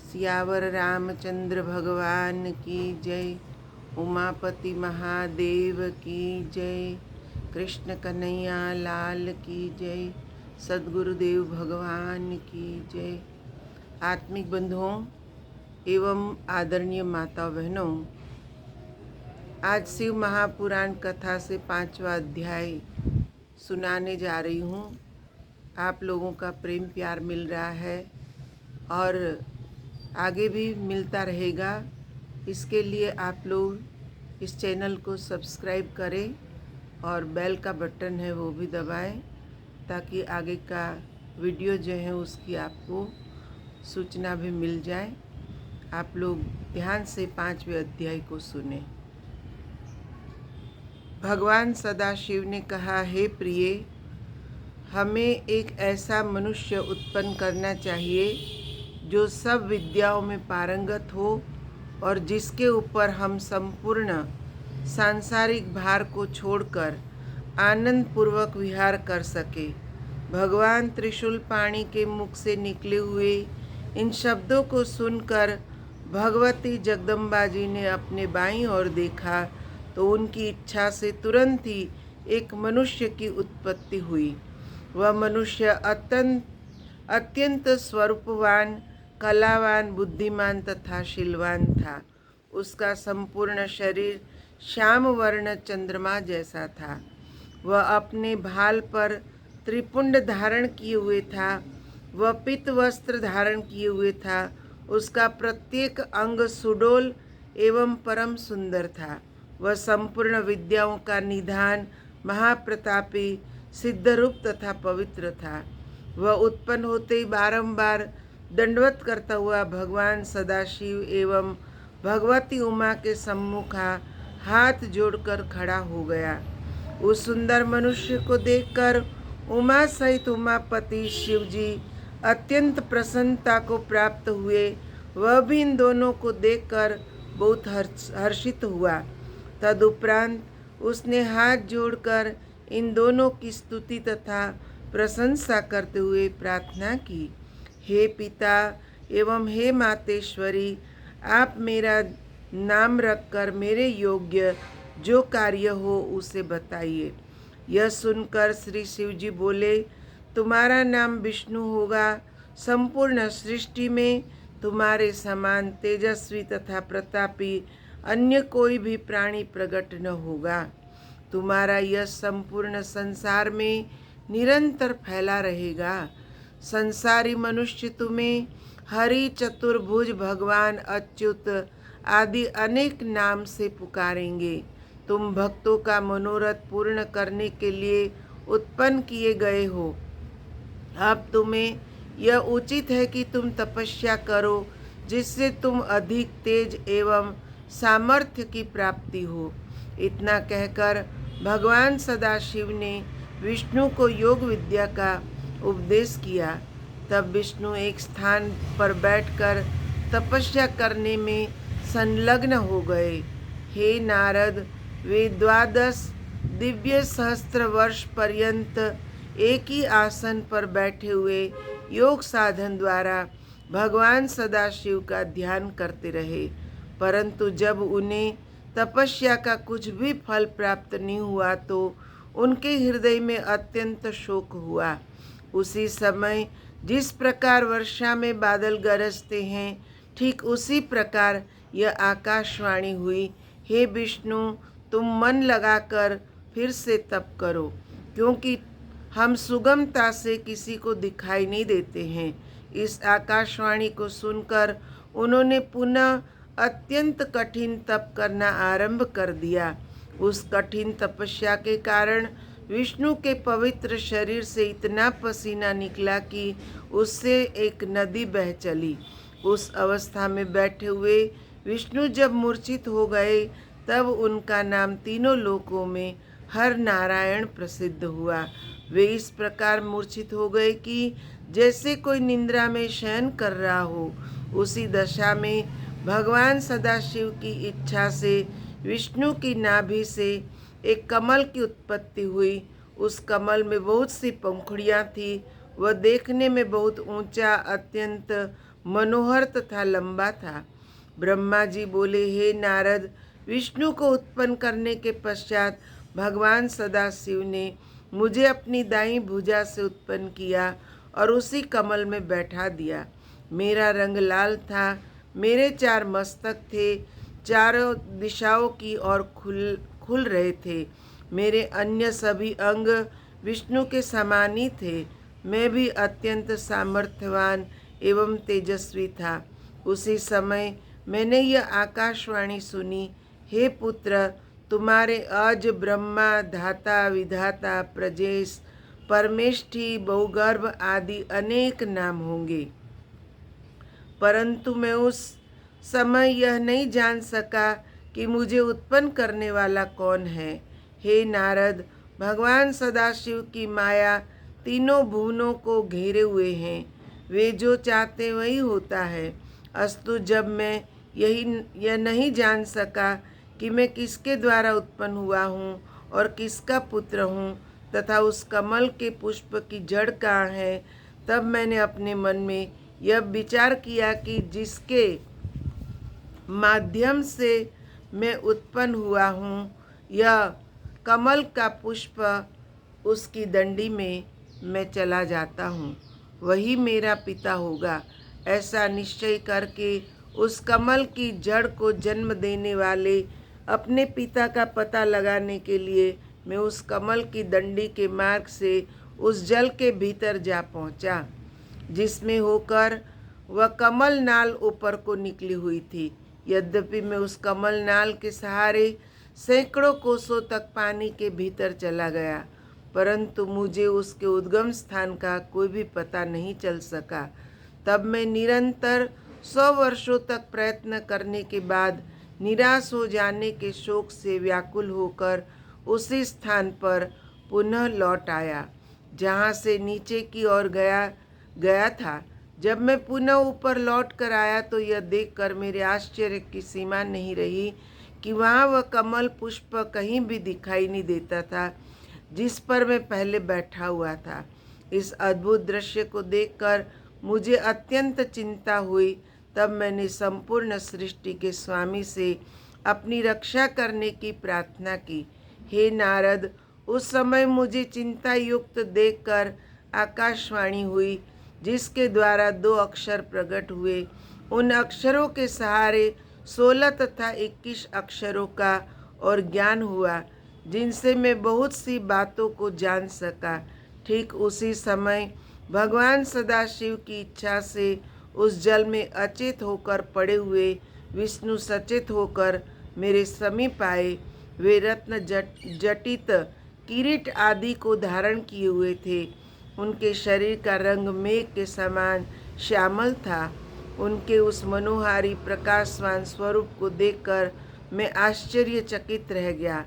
सियावर रामचंद्र भगवान की जय। उमापति महादेव की जय। कृष्ण कन्हैया लाल की जय। सद्गुरुदेव भगवान की जय। आत्मिक बंधुओं एवं आदरणीय माता बहनों, आज शिव महापुराण कथा से 5वां अध्याय सुनाने जा रही हूँ। आप लोगों का प्रेम प्यार मिल रहा है और आगे भी मिलता रहेगा। इसके लिए आप लोग इस चैनल को सब्सक्राइब करें और बेल का बटन है वो भी दबाएं, ताकि आगे का वीडियो जो है उसकी आपको सूचना भी मिल जाए। आप लोग ध्यान से 5वें अध्याय को सुने। भगवान सदाशिव ने कहा, हे प्रिय, हमें एक ऐसा मनुष्य उत्पन्न करना चाहिए जो सब विद्याओं में पारंगत हो और जिसके ऊपर हम संपूर्ण सांसारिक भार को छोड़कर आनंद पूर्वक विहार कर सके। भगवान त्रिशूल पाणी के मुख से निकले हुए इन शब्दों को सुनकर भगवती जगदम्बा जी ने अपने बाईं ओर देखा तो उनकी इच्छा से तुरंत ही एक मनुष्य की उत्पत्ति हुई। वह मनुष्य अत्यंत स्वरूपवान, कलावान, बुद्धिमान तथा शीलवान था। उसका संपूर्ण शरीर श्याम वर्ण चंद्रमा जैसा था। वह अपने भाल पर त्रिपुंड धारण किए हुए था। वह पीत वस्त्र धारण किए हुए था। उसका प्रत्येक अंग सुडोल एवं परम सुंदर था। वह संपूर्ण विद्याओं का निधान, महाप्रतापी, सिद्धरूप तथा पवित्र था। वह उत्पन्न होते ही बारंबार दंडवत करता हुआ भगवान सदाशिव एवं भगवती उमा के सम्मुख हाथ जोड़कर खड़ा हो गया। उस सुंदर मनुष्य को देखकर उमा सहित उमापति शिवजी अत्यंत प्रसन्नता को प्राप्त हुए। वह भी इन दोनों को देखकर बहुत हर्षित हुआ। तदुपरांत उसने हाथ जोड़कर इन दोनों की स्तुति तथा प्रशंसा करते हुए प्रार्थना की, हे पिता एवं हे मातेश्वरी, आप मेरा नाम रखकर मेरे योग्य जो कार्य हो उसे बताइए। यह सुनकर श्री शिवजी बोले, तुम्हारा नाम विष्णु होगा। संपूर्ण सृष्टि में तुम्हारे समान तेजस्वी तथा प्रतापी अन्य कोई भी प्राणी प्रकट न होगा। तुम्हारा यश संपूर्ण संसार में निरंतर फैला रहेगा। संसारी मनुष्य तुम्हें हरि, चतुर्भुज, भगवान, अच्युत आदि अनेक नाम से पुकारेंगे। तुम भक्तों का मनोरथ पूर्ण करने के लिए उत्पन्न किए गए हो। अब तुम्हें यह उचित है कि तुम तपस्या करो, जिससे तुम अधिक तेज एवं सामर्थ्य की प्राप्ति हो। इतना कहकर भगवान सदाशिव ने विष्णु को योग विद्या का उपदेश किया। तब विष्णु एक स्थान पर बैठकर तपस्या करने में संलग्न हो गए। हे नारद, वे 12 दिव्य सहस्त्र वर्ष पर्यंत एक ही आसन पर बैठे हुए योग साधन द्वारा भगवान सदाशिव का ध्यान करते रहे, परंतु जब उन्हें तपस्या का कुछ भी फल प्राप्त नहीं हुआ तो उनके हृदय में अत्यंत शोक हुआ। उसी समय जिस प्रकार वर्षा में बादल गरजते हैं, ठीक उसी प्रकार यह आकाशवाणी हुई, हे विष्णु, तुम मन लगाकर फिर से तप करो, क्योंकि हम सुगमता से किसी को दिखाई नहीं देते हैं। इस आकाशवाणी को सुनकर उन्होंने पुनः अत्यंत कठिन तप करना आरंभ कर दिया। उस कठिन तपस्या के कारण विष्णु के पवित्र शरीर से इतना पसीना निकला कि उससे एक नदी बह चली। उस अवस्था में बैठे हुए विष्णु जब मूर्छित हो गए, तब उनका नाम तीनों लोकों में हर नारायण प्रसिद्ध हुआ। वे इस प्रकार मूर्छित हो गए कि जैसे कोई निद्रा में शयन कर रहा हो। उसी दशा में भगवान सदाशिव की इच्छा से विष्णु की नाभि से एक कमल की उत्पत्ति हुई। उस कमल में बहुत सी पंखुड़ियाँ थी। वह देखने में बहुत ऊंचा, अत्यंत मनोहर तथा लंबा था। ब्रह्मा जी बोले, हे नारद, विष्णु को उत्पन्न करने के पश्चात भगवान सदाशिव ने मुझे अपनी दाईं भुजा से उत्पन्न किया और उसी कमल में बैठा दिया। मेरा रंग लाल था, मेरे 4 मस्तक थे, चारों दिशाओं की ओर खुल रहे थे। मेरे अन्य सभी अंग विष्णु के समान ही थे। मैं भी अत्यंत सामर्थ्यवान एवं तेजस्वी था। उसी समय मैंने यह आकाशवाणी सुनी, हे पुत्र, तुम्हारे अज, ब्रह्मा, धाता, विधाता, प्रजेश, परमेष्ठी, बहुगर्भ आदि अनेक नाम होंगे, परंतु मैं उस समय यह नहीं जान सका कि मुझे उत्पन्न करने वाला कौन है। हे नारद, भगवान सदाशिव की माया तीनों भुवनों को घेरे हुए हैं। वे जो चाहते वही होता है। अस्तु, जब मैं यह नहीं जान सका कि मैं किसके द्वारा उत्पन्न हुआ हूँ और किसका पुत्र हूँ तथा उस कमल के पुष्प की जड़ कहाँ है, तब मैंने अपने मन में यह विचार किया कि जिसके माध्यम से मैं उत्पन्न हुआ हूँ, यह कमल का पुष्प, उसकी दंडी में मैं चला जाता हूँ, वही मेरा पिता होगा। ऐसा निश्चय करके उस कमल की जड़ को जन्म देने वाले अपने पिता का पता लगाने के लिए मैं उस कमल की दंडी के मार्ग से उस जल के भीतर जा पहुँचा, जिसमें होकर वह कमल नाल ऊपर को निकली हुई थी। यद्यपि मैं उस कमल नाल के सहारे सैकड़ों कोसों तक पानी के भीतर चला गया, परंतु मुझे उसके उद्गम स्थान का कोई भी पता नहीं चल सका। तब मैं निरंतर 100 वर्षों तक प्रयत्न करने के बाद निराश हो जाने के शोक से व्याकुल होकर उसी स्थान पर पुनः लौट आया जहाँ से नीचे की ओर गया था। जब मैं पुनः ऊपर लौट कर आया तो यह देखकर मेरे आश्चर्य की सीमा नहीं रही कि वहाँ वह कमल पुष्प कहीं भी दिखाई नहीं देता था जिस पर मैं पहले बैठा हुआ था। इस अद्भुत दृश्य को देखकर मुझे अत्यंत चिंता हुई। तब मैंने संपूर्ण सृष्टि के स्वामी से अपनी रक्षा करने की प्रार्थना की। हे नारद, उस समय मुझे चिंता युक्त देखकर आकाशवाणी हुई, जिसके द्वारा 2 अक्षर प्रकट हुए। उन अक्षरों के सहारे 16 तथा 21 अक्षरों का और ज्ञान हुआ, जिनसे मैं बहुत सी बातों को जान सका। ठीक उसी समय भगवान सदाशिव की इच्छा से उस जल में अचेत होकर पड़े हुए विष्णु सचेत होकर मेरे समीप आए। वे रत्न जटित किरीट आदि को धारण किए हुए थे। उनके शरीर का रंग मेघ के समान श्यामल था। उनके उस मनोहारी प्रकाशवान स्वरूप को देखकर मैं आश्चर्यचकित रह गया।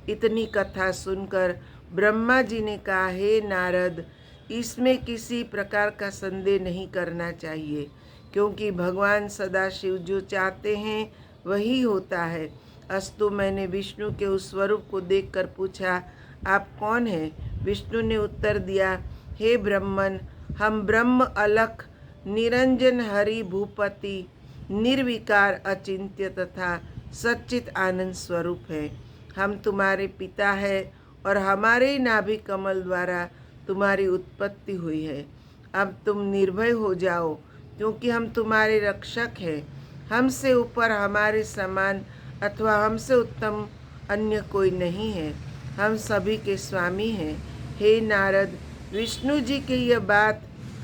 इतनी कथा सुनकर ब्रह्मा जी ने कहा, हे नारद, इसमें किसी प्रकार का संदेह नहीं करना चाहिए, क्योंकि भगवान सदाशिव जो चाहते हैं वही होता है। अस्तु, मैंने विष्णु के उस स्वरूप को देखकर पूछा, आप कौन हैं? विष्णु ने उत्तर दिया, हे ब्रह्मन, हम ब्रह्म अलख निरंजन हरि भूपति निर्विकार अचिंत्य तथा सच्चित आनंद स्वरूप है। हम तुम्हारे पिता है और हमारे नाभि कमल द्वारा तुम्हारी उत्पत्ति हुई है। अब तुम निर्भय हो जाओ, क्योंकि हम तुम्हारे रक्षक हैं। हमसे ऊपर, हमारे समान अथवा हमसे उत्तम अन्य कोई नहीं है। हम सभी के स्वामी हैं। हे नारद, विष्णु जी की यह बात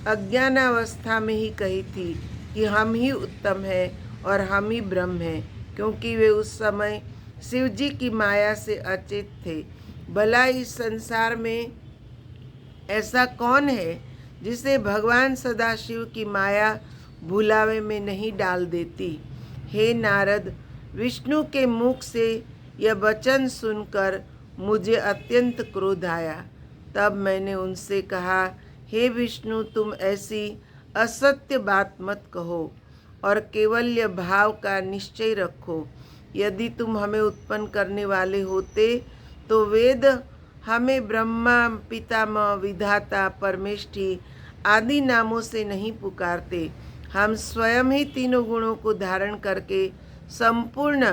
अज्ञानावस्था में ही कही थी कि हम ही उत्तम हैं और हम ही ब्रह्म हैं, क्योंकि वे उस समय शिव जी की माया से अचेत थे। भला इस संसार में ऐसा कौन है जिसे भगवान सदाशिव की माया भुलावे में नहीं डाल देती? हे नारद, विष्णु के मुख से यह वचन सुनकर मुझे अत्यंत क्रोध आया। तब मैंने उनसे कहा, हे विष्णु, तुम ऐसी असत्य बात मत कहो और केवल्य भाव का निश्चय रखो। यदि तुम हमें उत्पन्न करने वाले होते तो वेद हमें ब्रह्मा, पितामह, विधाता, परमेष्ठी आदि नामों से नहीं पुकारते। हम स्वयं ही तीनों गुणों को धारण करके संपूर्ण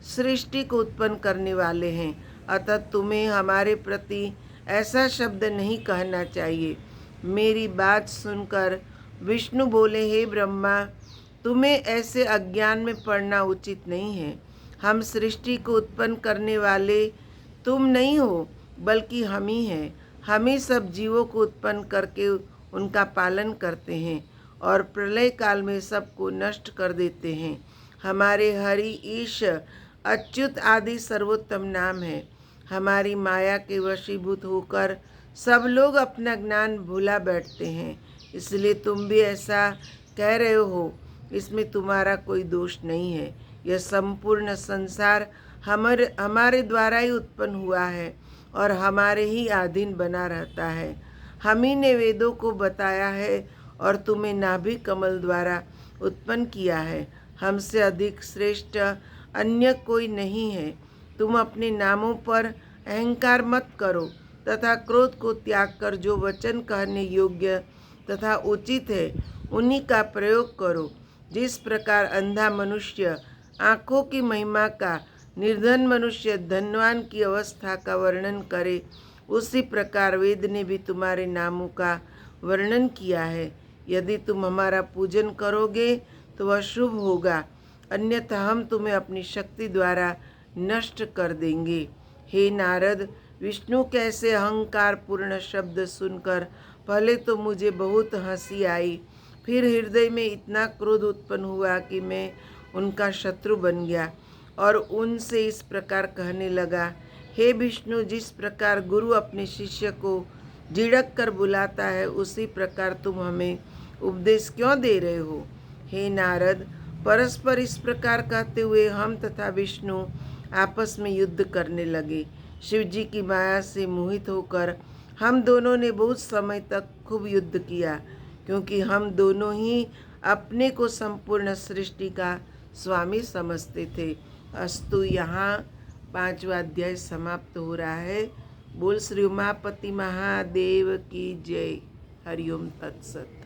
सृष्टि को उत्पन्न करने वाले हैं। अतः तुम्हें हमारे प्रति ऐसा शब्द नहीं कहना चाहिए। मेरी बात सुनकर विष्णु बोले, हे ब्रह्मा, तुम्हें ऐसे अज्ञान में पड़ना उचित नहीं है। हम सृष्टि को उत्पन्न करने वाले तुम नहीं हो, बल्कि हम ही हैं। हम ही सब जीवों को उत्पन्न करके उनका पालन करते हैं और प्रलय काल में सबको नष्ट कर देते हैं। हमारे हरि, ईश, अच्युत आदि सर्वोत्तम नाम है। हमारी माया के वशीभूत होकर सब लोग अपना ज्ञान भुला बैठते हैं, इसलिए तुम भी ऐसा कह रहे हो। इसमें तुम्हारा कोई दोष नहीं है। यह संपूर्ण संसार हमारे द्वारा ही उत्पन्न हुआ है और हमारे ही अधीन बना रहता है। हम ही ने वेदों को बताया है और तुम्हें नाभि कमल द्वारा उत्पन्न किया है। हमसे अधिक श्रेष्ठ अन्य कोई नहीं है। तुम अपने नामों पर अहंकार मत करो तथा क्रोध को त्याग कर जो वचन कहने योग्य तथा उचित है उन्हीं का प्रयोग करो। जिस प्रकार अंधा मनुष्य आँखों की महिमा का, निर्धन मनुष्य धनवान की अवस्था का वर्णन करे, उसी प्रकार वेद ने भी तुम्हारे नामों का वर्णन किया है। यदि तुम हमारा पूजन करोगे तो वह शुभ होगा, अन्यथा हम तुम्हें अपनी शक्ति द्वारा नष्ट कर देंगे। हे नारद, विष्णु के ऐसे अहंकार पूर्ण शब्द सुनकर पहले तो मुझे बहुत हंसी आई, फिर हृदय में इतना क्रोध उत्पन्न हुआ कि मैं उनका शत्रु बन गया और उनसे इस प्रकार कहने लगा, हे विष्णु, जिस प्रकार गुरु अपने शिष्य को झिड़क कर बुलाता है, उसी प्रकार तुम हमें उपदेश क्यों दे रहे हो। हे नारद, परस्पर इस प्रकार कहते हुए हम तथा विष्णु आपस में युद्ध करने लगे। शिव जी की माया से मोहित होकर हम दोनों ने बहुत समय तक खूब युद्ध किया, क्योंकि हम दोनों ही अपने को संपूर्ण सृष्टि का स्वामी समझते थे। अस्तु, यहाँ 5वां अध्याय समाप्त हो रहा है। बोल श्री उमापति महादेव की जय। हरिओम तत्सत।